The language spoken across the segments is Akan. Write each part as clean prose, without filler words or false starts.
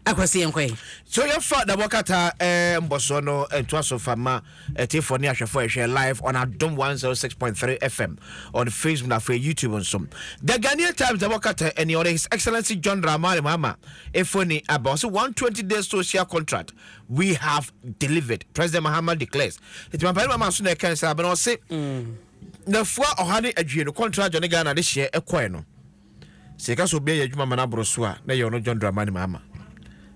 akwasi enkwe so your father wakata mbosono Dwaso fama tifo ni ahwefo ehwe live on Adom 106.3 FM on Facebook and for YouTube and some the Ghanaian Times the wakata and your His Excellency John Dramani Mahama efoni about 120 days social contract we have delivered. President Mahama declares it my mama so na kan say but no say na fua ohane adwie no contract on Ghana de share ekwan no se ka so be adwuma mana broso a na ye no John Dramani Mahama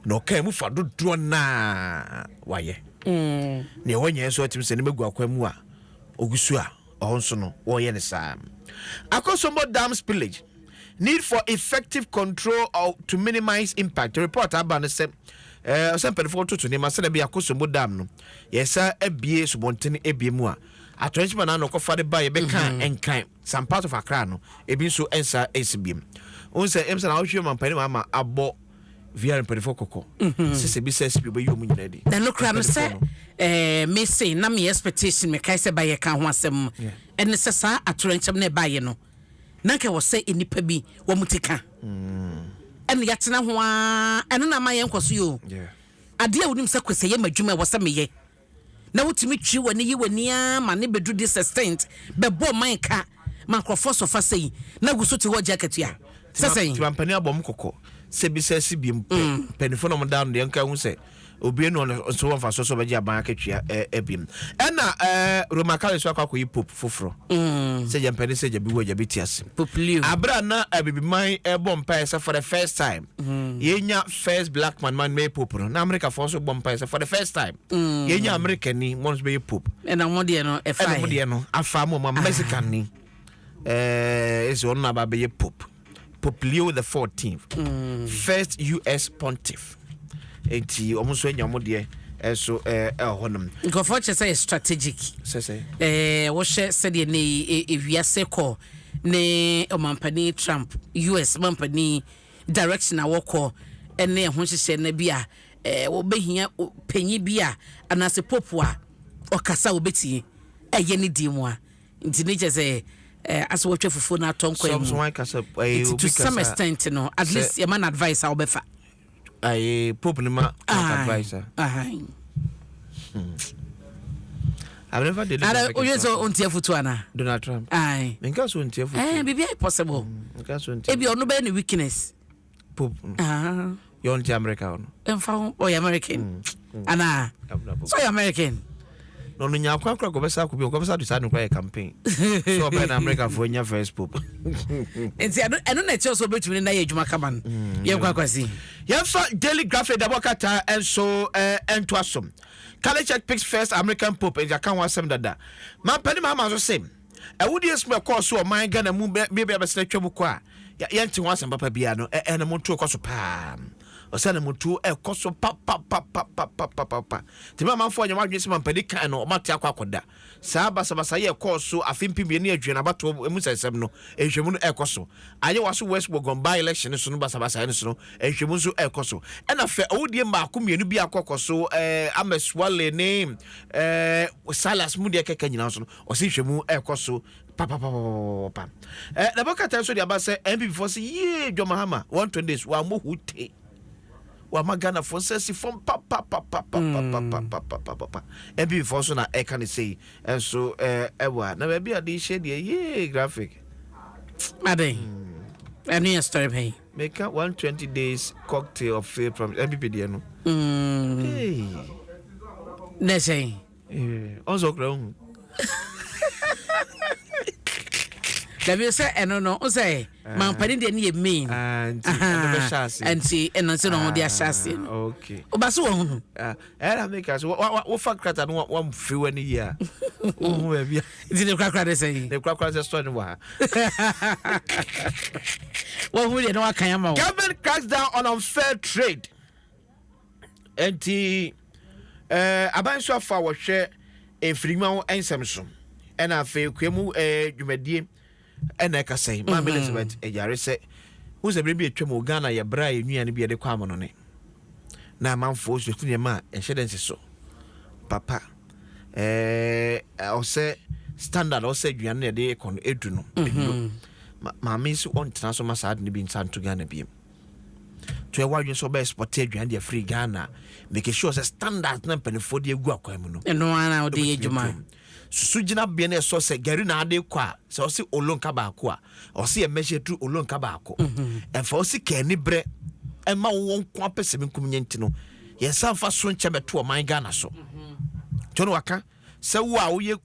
no kai mu fa dodo na waye ne wonye so atim se ne megu akwamu a ogusu a ohonso no wo ye ne saa Akosombo dam spillage need for effective control or to minimize impact. The report about the same for to name as be Akosombo dam no yesa ebie subontene ebie mu a atrenchment na no kofa de ba ye be kan enkan some part of Accra no ebi so ensa esbiem onse emsa na ohwe mampani mama abo via mpelefo koko sese bi sese bi yo munyina di na no kra no se me say na me expectation me kai se ba ye kan ho asem ene se sa atorenchem na ba ye no na ke wo se enipa bi wo mutika ene yatena ho a ene na ma ye nkoso yo ade a wonim se kwese ye madwuma wo se me ye na wotimi twi woni yi woni a ma ne bedu this extent be bo man ka makrofo so fa sei na guso ti ho jacket ya sese ti mampani abom koko se bi se si bi penifo no down de nka hu se obi no so won fa so beji aban akatwa ebim ena Roma Kale so akwa pop foforo se je mpani se je bi wo je bi tiase poplio abra na abibiman bom pa se for the first time yenya first black man me pop no na America for so bom pa se for the first time yenya American ni mons be pop ena modie no e fa ena modie no afa mo Mexican ni is on na ba be pop Leo the 14th, first US pontiff. Enti almost when yamode so honum. Go for say strategic. Say. What said ye ne ewiase call ne omampani Trump US mampani direction a woko ene ho hye na bia wo behia panyi bia anase popua okasa obetie eye ne di mu a nti ne je say as what you for na tonko to some extent no at least your man advice how befa I pope ma advisor I've never did that o yeso ontie futu ana Donald Trump ai nka so ontie futu bibi possible nka so ontie ebi onu be ni weakness pope you ontie America no emfa o American ana so you American no nya kwa go besa ko bi ko besa do sa no kwa campaign so be na America for nya first pope enti eno na che so betumi na ye adwuma kaman ye kwa kwasi ye fa daily graphic da bokata enso entwasom college picks first American pope e kan wasem dada man pani ma so same e wudi esme course o man Ghana mu be abesna twam ko a ye nti wasem papa bia no ene mo to ko so pa osana mutu ekoso pa ti mama fo anya wadwese mampadi kan no mate akwakoda saa basa ye ekoso afimpi bi ne adwena bato emu sesem no ehwemu no ekoso aye waso Westwood by election so no basa ne so no ehwemu so ekoso ena fe awudie maako mienu bi akokoso ameswale ne salas mu de keka nyina so no osi hwemu ekoso pa na bokata so de abase MPP for say ye Dwamahama 120 days wa mo hute wa magana for say from pa MPP for so na e can say and so ewa na be ade share de ye graphic ade any story pay make 120 days cocktail of faith from MPP de no hey na say also grown David say no say mampani de ne mean and see and so no dey assassin okay obaso won era make us what fact crata no one free one year oh e bia is the crack crata say the crack crata story wa what who dey no kan am government cracks down on unfair trade and the abanso afa wo hwe efirima ensem so and afa kwemu dwumadie ena ka say ma Elizabeth ejare se wo se bebe atwam Ghana ye bra ye nuane bi ye de kwa amono ne na manfo so tune ma ehyedense so papa o se standard o se duane ne de kon edu no ma me so on tena so ma sad ne bi nsan to Ghana bi to a wide so best spotted and your free Ghana make sure a standard number for the guacamuno and one out the age Sujina Biene so say Garina de qua, so see Olon Kabakwa, or see a measure to Olon Kabako, and for see Kenny Bre, and my one quampus seven communitino. Yes, some fast soon chamber to a my Ghana so. Tonwaka, so wow ye,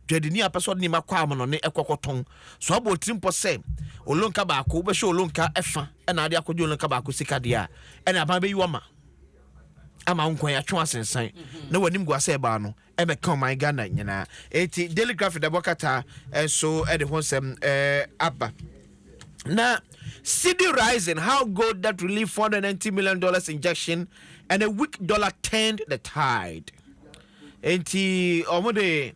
Jedinia person ni Maquaman on the Equaton, so about Timpo say, Olon Kabako, but show Lonka Efa, and Adia could Olon Kabako Sicadia, and a baby wama. Ama unko ya chwa sensan na wanim gwa se ba no e be come my Ghana nyina eti daily graphic da bokata so e de honsem abba na city rising how gold that relief $490 million injection and a weak dollar turned the tide enti omode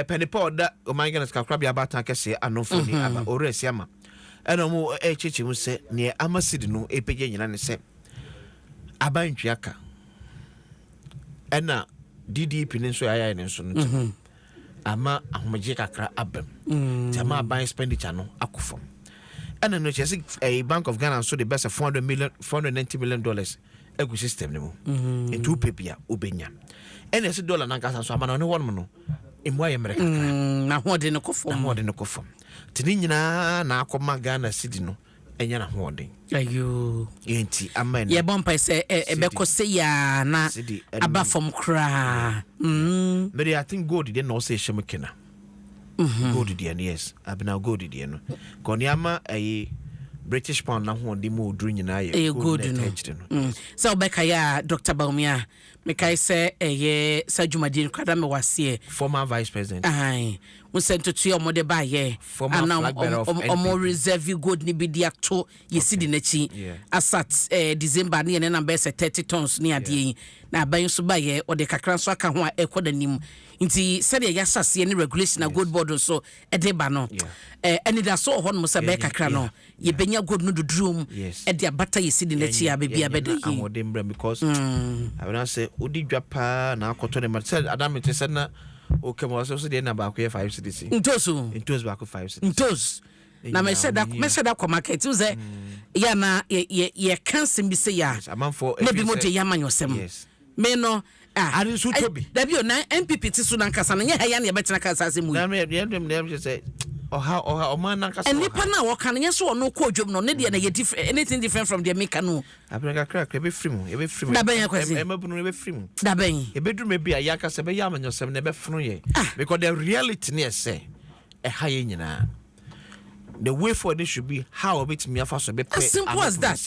penny pod da o my Ghana ska krabia bata kese anofo ni aba oresi ama eno mo chichi mu se ne amasidi no epeje nyina ne se abantwiaka ena DDP ne so aya ne so no ama ahomaje kakra abam jama aban expenditure no akofo ena no chese a Bank of Ghana so the best $490 million ecosystem ne mo into pepia obenya ena ese dollar na kasa so ama no ne won no emu aye mere kakra na hode ne kofo tini nyina na akoma Ghana city no enya na hode ayo enti amen ye bompa se ebeko se ya na aba from kra but I think gold dey no say shemekena gold dey yes abina gold dey no koniama British pound na hode mo odru nyina ye gold no so obeka ya Dr. Baumia mekai se sajumadi kwada me wase former vice president Unsent to your mother by ye, and now more reserve good ni bidia to ye sidi nechi asat December ni and number 30 tons near the na bayin so by ye or the kakranso aka ho ekodanim nti said ya sase any regulation a good board so e de ba no and it so hon mo se be kakra no ye benya good no dudrum e de abata ye sidi nechi ya bibia bede yi because I will say odi dwapa na akoto ne ma said Adam it said na okay, mo so dey na ba ko 5 cities. Ntos ba ko 5 cities. Ntos. Na me said that ko market you say ya na ye can be say ya. Na bi mo dey ya manyosem. Yes. Me no ari so tobi. Da bi o na MPP ti so na nkasa na nya ha ya na ye betena kasa se mu. Na me dem say o man na nkasa. And nipa na wo kan nya so no ko dwom no ne de na ye different anything different from the maker no. Abega kra be free mu. E be free mu. Da ben yakwasi. E mabunu e be free mu. Da ben. E be drum bi a yaka se be ya manyosem na be funu ye. Because the reality ne say e ha ye nyina. The way for this should be how bit me afa so be pay. As simple as that.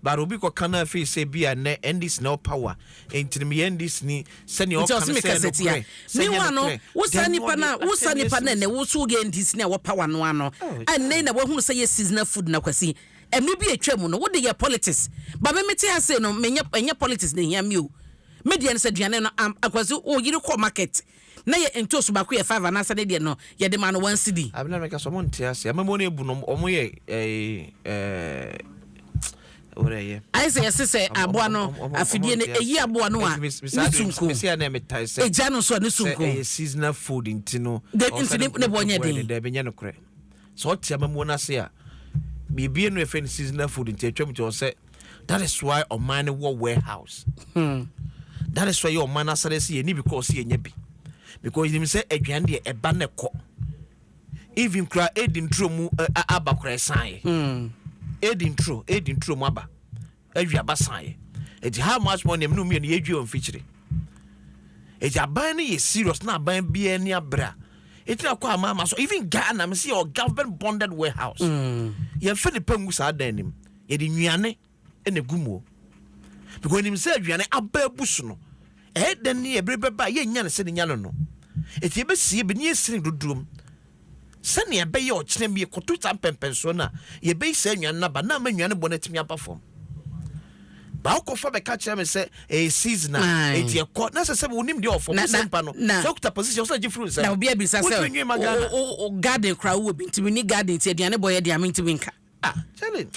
But obi ko kana fi say bia na endis no power entimi endis ni sene o kana say no me wano wosani pa na ne woso ge endis ni a wo power no ano and na wo hu say ye seasonal food na kwasi emi bi atwa mu no wo de ye politics ba me meti ase no menye politics ne hia mi o media ne say duane no akwasi o yiri ko market na ye entoso ba ko ye 5 anasa de no ye de ma no 1 cedi abina make so mo ntia ase amamo na ebu no omo ye I say aboa no afidie ne eyi aboa no a nisunku eja no so nisunku seasonal food intino ne bonye de benye no kre so tia mamu na se a bibie no efe seasonal food inte atwam to say that is why o man wo warehouse that is why your man asare se ni because ye nya bi because him say aduan de eba ne ko even kra edin tromu abakra san Edin true maba. Edwia basaye. Eti how much money no me na yedwi on feature. Eti aban na ye serious na aban bia ni abra. Eti na kwa mama so even Ghana me see your government bonded warehouse. Ye fe ne pangu sa dan nim. Ye di nuane e na gumo. Because nim say aduane aba busu no. Den ni ebre beba ye nya ne se ne nya no. Eti be sie be ni esiri dodrom. Sani ebe ye ochine mi koto tampempenso na ye be se nwan na ba na manwane bonatimi abafom ba okofa be ka kire me se season na e die ko na se wonim de ofo sempa no so kuta position so gifru se na obi abisa se o garden kra wo bintimi ni garden ti aduane boye de amintimi nka chale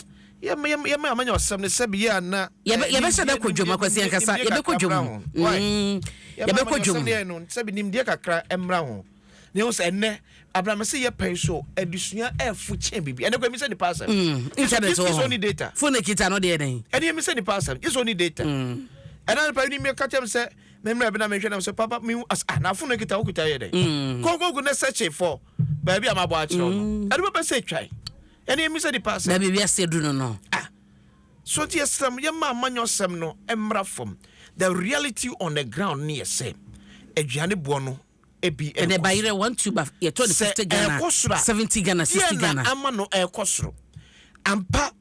ye amanya osem ne se bi ya na ye be se da kodwom akwasi ankasa ye be kodwom ye be kodwom se bi nim de kakra emra ho ne was ene Abraham say ye pay so edusua efu chen bibi ene kwa mi say ni pass internet is only data phone kita no dey den ene mi say ni pass is only data and I pa ni me catch am say memra be na me hwe na say papa me as na phone kita wo kita ye den go na search for baby am abo a chiro no ene be say try ene mi say ni pass baby we say do no so the some ye ma manyo sem no emra from the reality on the ground near say aduane bo no ebi and the buyer want to ba ye 50 Ghana 70 Ghana 60 Ghana ama no ekosoro ampa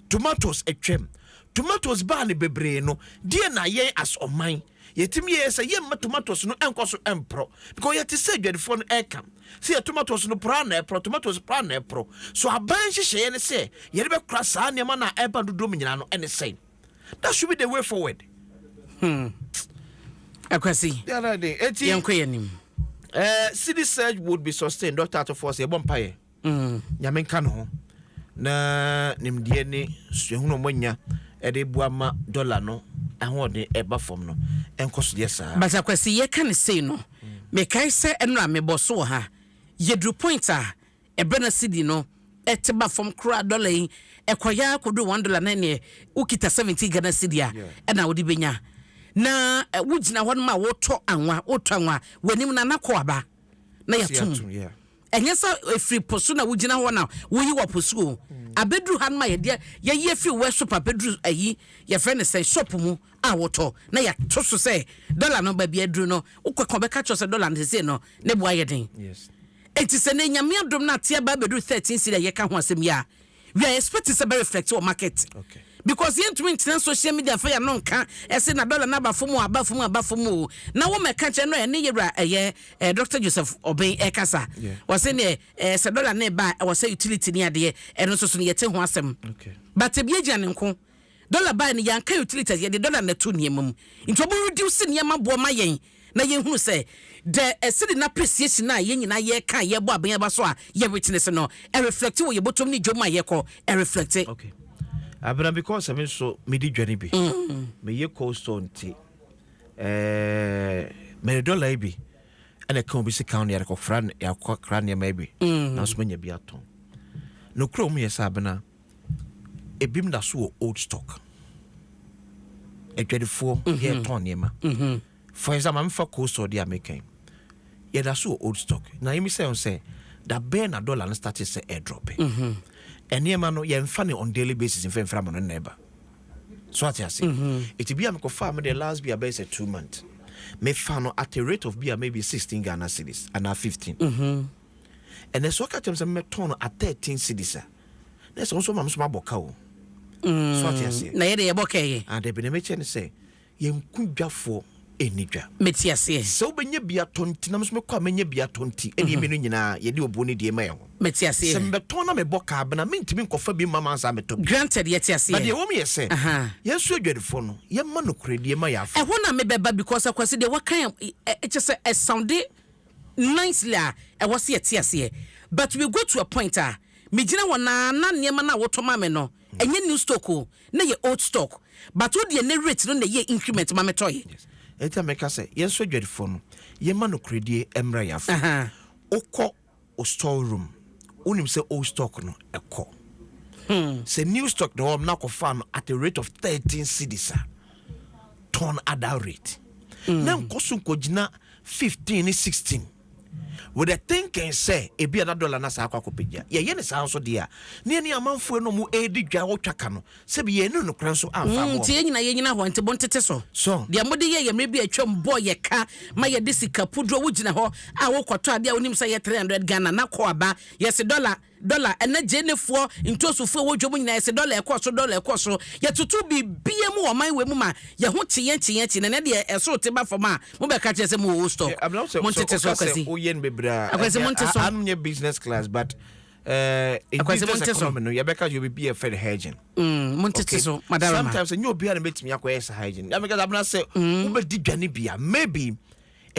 tomatoes etwem tomatoes ba ne bebre no die na ye as oman yetimi ye say ye ma tomatoes no enkoso empro because ye ti say dwadefo no ekam see ye tomatoes no pra na epro tomatoes pra na epro so aban hihye ne say ye be kra saa ne ma na eba dodo nyina no ene say that should be the way forward akwasi the other day yenkoyanim city surge would be sustained Dr. Atofos Ebompaye nyame nka no na nimdie ni suhuno monya ede buama dollar no ahode eba fom no enkoso de saa but akwasi ye kan say no me kai se enra me boso ha yedru point a ebena city no eteba fom kra dollar yi ekoya kodo $1 na ne ukita 70 Ghana cedi a na wodi benya na wugina hɔ ma woto anwa wanim na nakoaba na yatum enye sa efri poso na wugina hɔ na woyi wa poso abedru han ma ye ye fi weso papedru ayi ye friend say shop mu a woto na ya to so say dollar no ba bi adru no ukwa be ka cho say dollar ne say no ne bo ayeden yes enti se ne nyame adom na tia ba bedru 13 cedi ye ka ho asem ya we are expecting to be reflect on market okay because yen to internet social media for ya no nka ese na dollar na bafomu na wo meka che no ene yewra Dr. Joseph Obey ekasa was ne se dollar na ba was utility ni ade eno so so ne yete ho asem okay but e bia gyan nko dollar ba ne yanka utility ye de dollar na to niemam nto bo reduce niema bo ma yen na yen hu se the city na appreciation na yen nyina ye kan ye bo aban ba so a ye witness no e reflect wo ye bottom ni dwoma ye ko e reflect okay abena because I mean so me di dwane bi me ye cost on ti me dollar bi and can be second ya ko fran ya ko kran ya maybe na so manya bi aton no kro mu yesa abena ebim da so old stock e dwadefo ye ton niema for example am for cost or the american ye da so old stock na yemi say on say da be na dollar na start say airdrop eniema no ye mfa ne on daily basis in fra no neighbor so what you say it be am ko farm the last be about 2 months me fa no at a rate of be maybe 16 Ghana cedis and now 15 and then so ka tem say me ton at 13 cedis na so mam so maboka o so what you say na ye de boka ye and they be me chen say ye nkudwafo enidwa metiase so benye bia tonti na mso kwa menye bia tonti eni me no nyina ye de obo ne de ma ye ho metiase se mbeton na me boka abena mentimi nkofa bi mama ansa meto granted yetiase but ye wo me ye se ye so adwadefo no ye ma no kredie ma ya fa e ho na me beba because akwase de wakan e che se e sound nicely e was yetiase but we go to a point me gina wona na niema na wotoma me no enye new stock o na ye old stock but wo de ne rate no na ye increment ma metoye eta meka se ye so adwadefo no ye ma no kredie emra ya fa okọ o store room unim se old stock no ekọ se new stock no na ko fa no at a rate of 13 cedis ton at that rate na nkoso ko gina 15 16 with the thinking say e bia na dollar na sa akwa kopegya ye ne sa so dia ne ne amanfo no mu edi dwa wotwaka no se bi ye no kran so amfa mo tie nyina ye nyina ho ante bontete so dia mode ye mre bi atwam boy ye ka ma ye de sika pudro wo gina ho a wo kwoto ade a onim say ye 300 Ghana na ko aba yes dollar ena jenefo ntosufo wo dwom nyina yes dollar ekoso ye tutu bi bia mu o man we mu ma ye ho tie na de eso te ba fo ma mo be ka che se mo wo store mo tete so kwasi I'm your business class, but in business economy, no, you better you be a fair hygiene. Sometimes you be a bit me hygiene. Because I'm not say maybe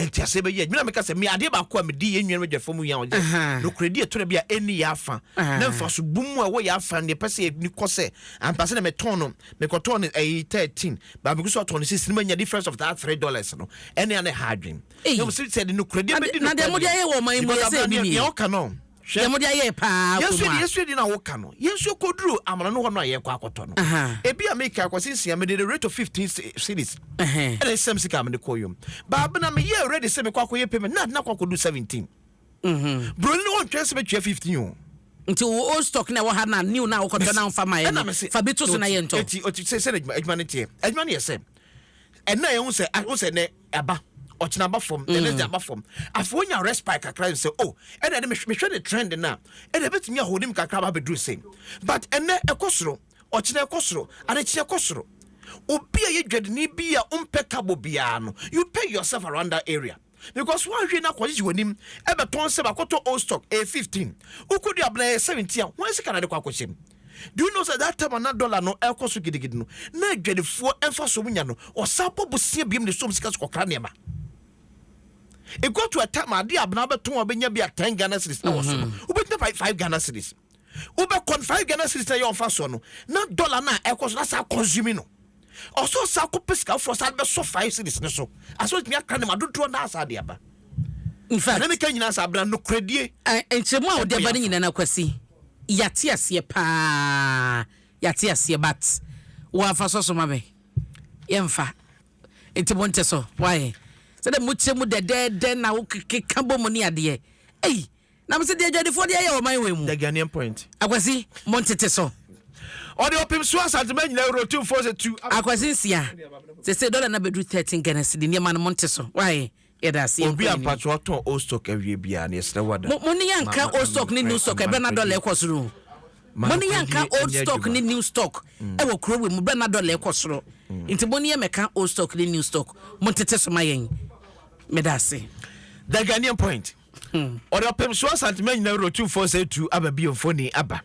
enti ase be ye me na me ka se me ade ba ko me di enwene medwafo mu ya o je no kredi eto na bia eni ya afa na mfa so bum a wo ya afa ne pese ni kose ampase na me ton no me ko ton 13 ba me so ton 16 manya difference of that $3 no ene ane hardwin no se said no kredi be di na de mo de ye wo man mu se bi ni ye o ka no ye mo de ye pa ko yesu di na wo ka no yesu koduru amana no ho no ye kwa akoto no ebi america kwasinsia me the rate of 15 cities and some sika me ko yum ba na me ye already say me kwa ko ye payment na kwa ko do 17 bro ni won twese me 15 o nti o stock na wo ha na new na wo ko to na mfa ma ye fa bitu so na ye nto oti say ejmane tie ejmane ye say and na ye hu say ne aba ochina ba form the next aba form afo nya respite kakra say oh and then me hwe the trend na and e betimi ahodim kakra ba bedru say but enne ekosoro ochina ekosoro ade chi ekosoro obi a ye dwadeni bi a umpekabo bia no you pay yourself around that area because one hwe na kwaji wonim e beton se ba koto old stock A15 ukudi abna 70 a wan sika na de kwa kwochem. Do you know that time na dollar no ekoso gidigidi no na dwadefo emfa so munya no osapo bosia biem de som sika so kokra ne ma. It go to a time ade abna beton obenya bia 10 Ghana cedis na woso ubetna 5 Ghana cedis ube kon 5 Ghana cedis na yo fa so no na dollar na ekoso na sa consume no also sa ko pesca for sa be so 5 cedis ne so aso mi aka ne madodo na asa de aba in fact na me kan nyina sa abna no kredie enchemu a de ba ne nyina na kwasi yate ase pa yate ase bat wa fa so so mabe yemfa entibonte so why say dem muchemu de na wo keka bomu ni ade eh na me say de adwadefo de ye o man we mu the Ghanaian point akwasi montete so or the open source at men euro 242 akwasi sia say dollar na bedru 13 Ghana cedi ni man monte so why yeah that's it obi ampacho ton old stock awie bia na yesre wada money yanka old stock ni new stock e be na dollar ekosoro money yanka old stock ni new stock e wo kro we mu be na dollar ekosoro inti money meka old stock ni new stock montete so mayen me that's it the Ghanaian point or the open source at men euro 242 ababi ofoni aba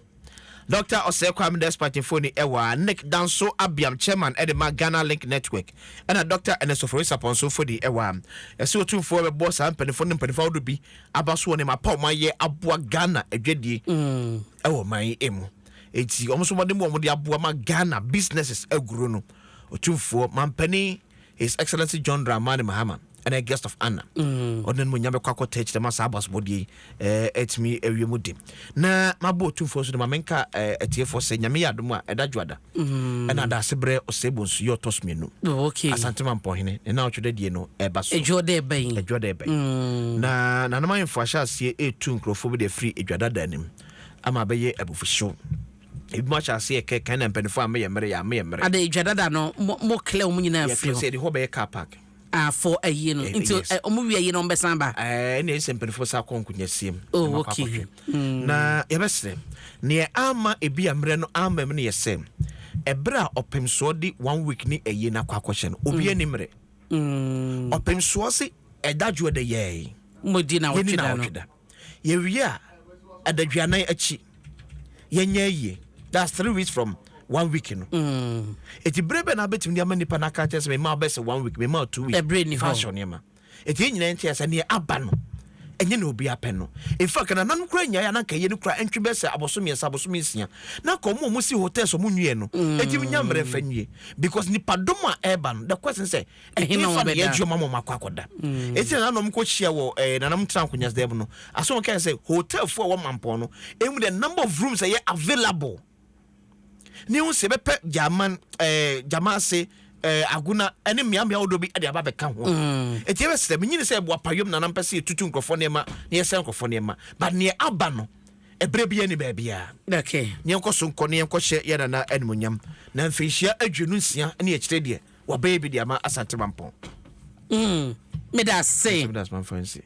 Dr. Osekwam Despite Phone Ewa Nick Danso Abiam Chairman Edema Ghana Link Network and a Dr. Enesofrisa Ponso for the Ewa. A so 2 for a boss and penifon do be Abasu and my pop my ye Abua Ghana a jedi. Oh my emu. It's almost one of the Abuama Ghana businesses a gruno. Or 2 for Mampeni, His Excellency John Dramani Mahama. And a guest of Anna. Oden mo nyame kwakọ touch the masabas body etmi ewiemudi. Na mabo 2 for so the mamenka etiefo se nyame yadom a edadwada. And ada sebre osebonsu yo tosmenu. Okay. Asantema mpohene. Na otwede die no ebaso. Ejode ben. Ejode ben. Na na man info asie etu nkrofo be de free ejwada danim. Ama beye abufisho. Much as see a cake and penifo am mere ya mere. Ada ejwada no mo clear mu nyina free. Say the hobe car park. For a year until omuwe ye no besamba ne sempefo sa konkunya siem okay na yebesre ne ama ebi amre no ama me ne yesem ebra opem so di 1 week ni eye na kwakwohye no obi animre opem so se edadwo de ye modi na wotweda no ye wia adadwanan achi yenye ye that's 3 weeks from 1 week no eti brebe na betim dia manipa na ka chese me ma be se 1 week me ma 2 weeks fashion yema eti nyina ntia se ne aba no enye na obi apen no in fact na nan kura nya ya na ka ye no kura entwe be se abosom sia na ko mo si hotel so mo nwie no eti nya mbre fa nwie because ni padom a eba no the question say eti fa na ye joma mo makwakoda eti na no mko chia wo na nam tran kunyas deb no aso kan say hotel fo wo mampo no emu the number of rooms are available ni un se bepe jama se aguna ene miamia odobi ade aba beka ho etiebe se me nyine se bo apayom na nampese tutu nkrofo ne ma ne yesa nkrofo ne ma but ne aba no ebre bia ni baabia okay ne enkoso nko ne enkohye ye na animonyam na mfihia adwenu nsia ne ye kire de wo baby de ama asante mampon me da say that's my friend say